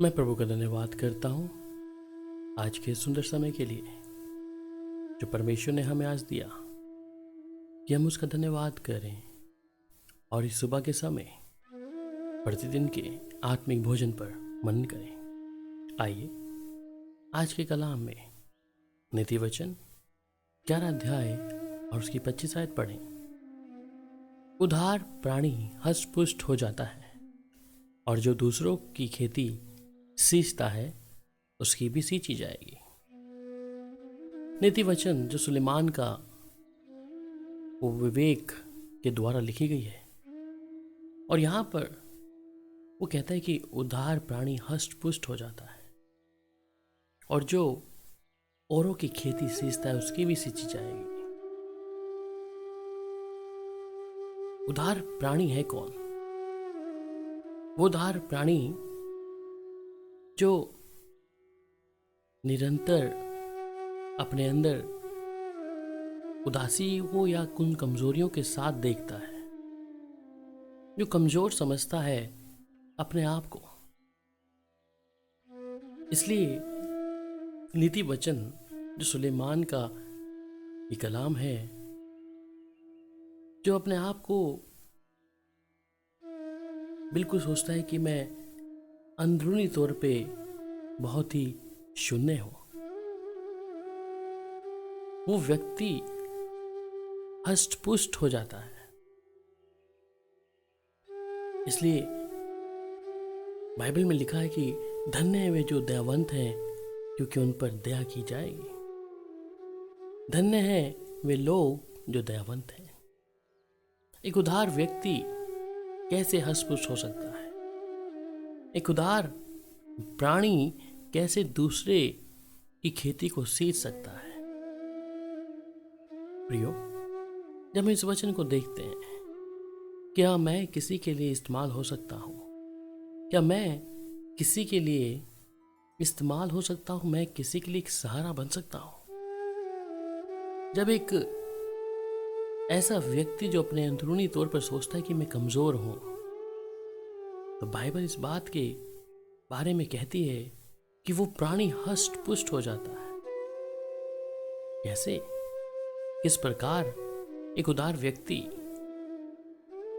मैं प्रभु का धन्यवाद करता हूँ आज के सुंदर समय के लिए जो परमेश्वर ने हमें आज दिया कि हम उसका धन्यवाद करें और इस सुबह के समय प्रतिदिन के आत्मिक भोजन पर मनन करें। आइए आज के कलाम में नीति वचन 11 अध्याय और उसकी 25 आयत पढ़ें। उदार प्राणी हष्ट पुष्ट हो जाता है और जो दूसरों की खेती सींचता है उसकी भी सींची जाएगी। नीति वचन जो सुलेमान का वो विवेक के द्वारा लिखी गई है और यहाँ पर वो कहता है कि उदार प्राणी हष्ट पुष्ट हो जाता है और जो औरों की खेती सींचता है उसकी भी सींची जाएगी। उदार प्राणी है कौन? वो उदार प्राणी जो निरंतर अपने अंदर उदासी हो या उन कमजोरियों के साथ देखता है, जो कमजोर समझता है अपने आप को। इसलिए नीति वचन जो सुलेमान का ये कलाम है, जो अपने आप को बिल्कुल सोचता है कि मैं अंदरूनी तौर पे बहुत ही शून्य हूं, वो व्यक्ति हष्ट पुष्ट हो जाता है। इसलिए बाइबल में लिखा है कि धन्य है वे जो दयावंत हैं क्योंकि उन पर दया की जाएगी। धन्य है वे लोग जो दयावंत हैं। एक उदार व्यक्ति कैसे हष्ट पुष्ट हो सकता है? एक उदार प्राणी कैसे दूसरे की खेती को सींच सकता है? प्रियो, जब हम इस वचन को देखते हैं, क्या मैं किसी के लिए इस्तेमाल हो सकता हूं? क्या मैं किसी के लिए इस्तेमाल हो सकता हूं? मैं किसी के लिए एक सहारा बन सकता हूं? जब एक ऐसा व्यक्ति जो अपने अंदरूनी तौर पर सोचता है कि मैं कमजोर हूं, तो बाइबल इस बात के बारे में कहती है कि वो प्राणी हष्ट पुष्ट हो जाता है। कैसे? किस प्रकार एक उदार व्यक्ति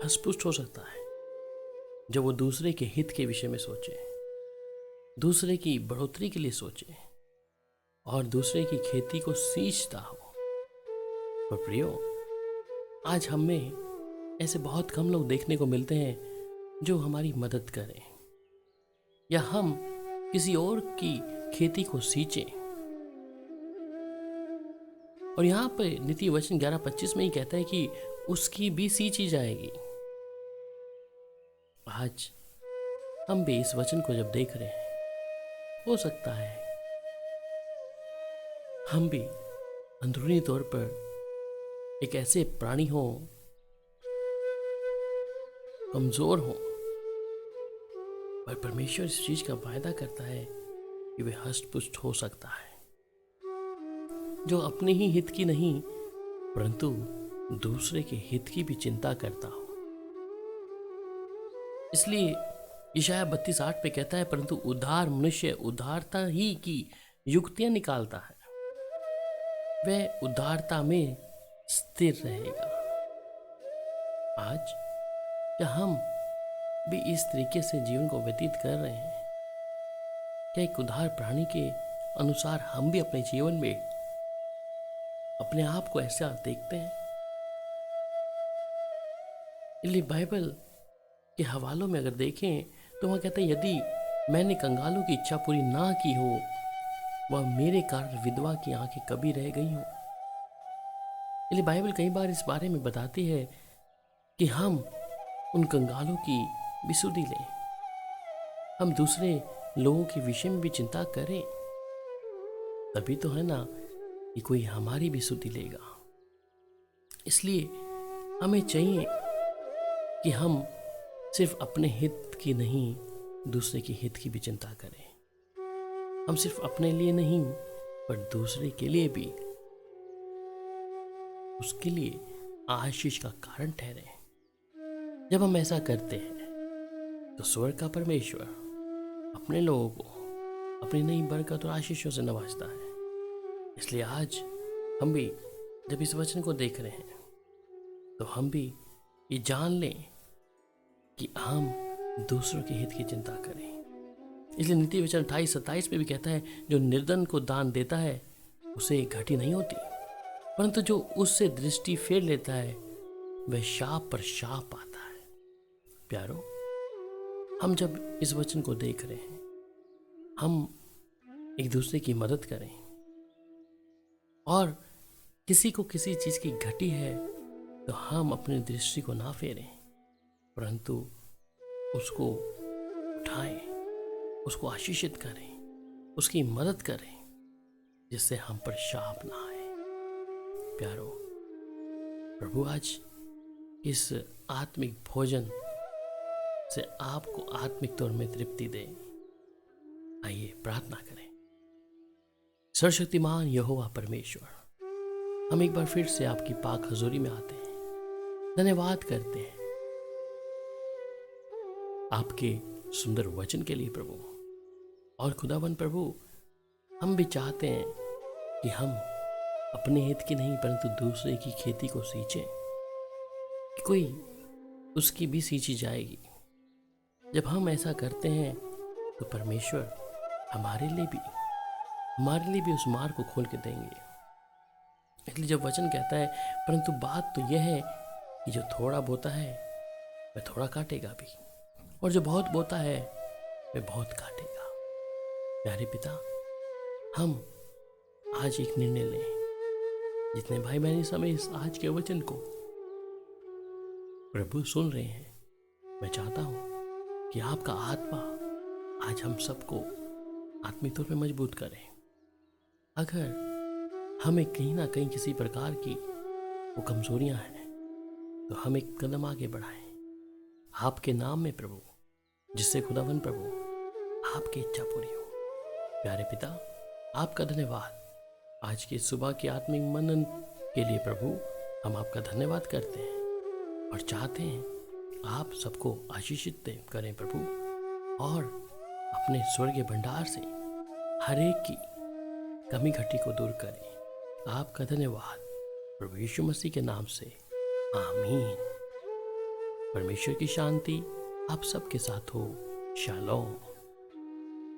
हष्ट पुष्ट हो सकता है? जब वो दूसरे के हित के विषय में सोचे, दूसरे की बढ़ोतरी के लिए सोचे और दूसरे की खेती को सींचता हो। पर प्रियो, आज हमें ऐसे बहुत कम लोग देखने को मिलते हैं जो हमारी मदद करें या हम किसी और की खेती को सींचें। और यहां पर नीति वचन 11:25 में ही कहता है कि उसकी भी सींची जाएगी। आज हम भी इस वचन को जब देख रहे हैं, हो सकता है हम भी अंदरूनी तौर पर एक ऐसे प्राणी हो, कमजोर हो, पर परमेश्वर इस चीज का वायदा करता है कि वे हष्ट पुष्ट हो सकता है, जो अपने ही हित की नहीं परंतु दूसरे के हित की भी चिंता करता हो। इसलिए यशायाह 32:8 पे कहता है, परंतु उदार मनुष्य उदारता ही की युक्तियां निकालता है, वह उदारता में स्थिर रहेगा। आज क्या हम भी इस तरीके से जीवन को व्यतीत कर रहे हैं? क्या एक उदार प्राणी के अनुसार हम भी अपने जीवन में अपने आप को ऐसा देखते हैं? इसलिए बाइबल के हवालों में अगर देखें तो वहां कहते हैं, यदि मैंने कंगालों की इच्छा पूरी ना की हो, वह मेरे कारण विधवा की आंखें कभी रह गई हो। इसलिए बाइबल कई बार इस बारे में बताती है कि हम उन कंगालों की भी सुधि लें, हम दूसरे लोगों के विषय में भी चिंता करें, तभी तो है ना कि कोई हमारी भी सुधि लेगा। इसलिए हमें चाहिए कि हम सिर्फ अपने हित की नहीं, दूसरे के हित की भी चिंता करें। हम सिर्फ अपने लिए नहीं पर दूसरे के लिए भी उसके लिए आशीष का कारण ठहरे। जब हम ऐसा करते हैं तो स्वर्ग का परमेश्वर अपने लोगों को अपनी नई बरकत और आशीषों से नवाजता है। इसलिए आज हम भी जब इस वचन को देख रहे हैं तो हम भी ये जान लें कि हम दूसरों के हित की चिंता करें। इसलिए नीति वचन 28-27 में भी कहता है, जो निर्धन को दान देता है उसे घटी नहीं होती, परंतु जो उससे दृष्टि फेर लेता है वह शाप पर शाप पाता है। प्यारो, हम जब इस वचन को देख रहे हैं, हम एक दूसरे की मदद करें, और किसी को किसी चीज की घटी है तो हम अपनी दृष्टि को ना फेरें, परंतु उसको उठाएं, उसको आशीषित करें, उसकी मदद करें, जिससे हम पर शाप ना आए। प्यारो, प्रभु आज इस आत्मिक भोजन से आपको आत्मिक तौर में तृप्ति दे। आइए प्रार्थना करें। सर्वशक्तिमान यहोवा परमेश्वर, हम एक बार फिर से आपकी पाक हजूरी में आते हैं, धन्यवाद करते हैं आपके सुंदर वचन के लिए प्रभु। और खुदावन प्रभु, हम भी चाहते हैं कि हम अपने हित की नहीं परंतु दूसरे की खेती को सींचें, कि कोई उसकी भी सींची जाएगी। जब हम ऐसा करते हैं तो परमेश्वर हमारे लिए भी उस मार्ग को खोल के देंगे। इसलिए जब वचन कहता है, परंतु बात तो यह है कि जो थोड़ा बोता है वह थोड़ा काटेगा भी, और जो बहुत बोता है वह बहुत काटेगा। प्यारे पिता, हम आज एक निर्णय लें। जितने भाई बहन इस समय इस आज के वचन को प्रभु सुन रहे हैं, मैं चाहता हूं कि आपका आत्मा आज हम सबको आत्मिक तौर पे मजबूत करें। अगर हमें कहीं ना कहीं किसी प्रकार की वो कमजोरियां हैं तो हम एक कदम आगे बढ़ाएं आपके नाम में प्रभु, जिससे खुदावन प्रभु आपकी इच्छा पूरी हो। प्यारे पिता, आपका धन्यवाद आज की सुबह के आत्मिक मनन के लिए प्रभु। हम आपका धन्यवाद करते हैं और चाहते हैं आप सबको आशीषित करें प्रभु, और अपने स्वर्गीय भंडार से हर एक की कमी घटी को दूर करें। आपका धन्यवाद प्रभु यीशु मसीह के नाम से, आमीन। परमेश्वर की शांति आप सबके साथ हो। शालोम।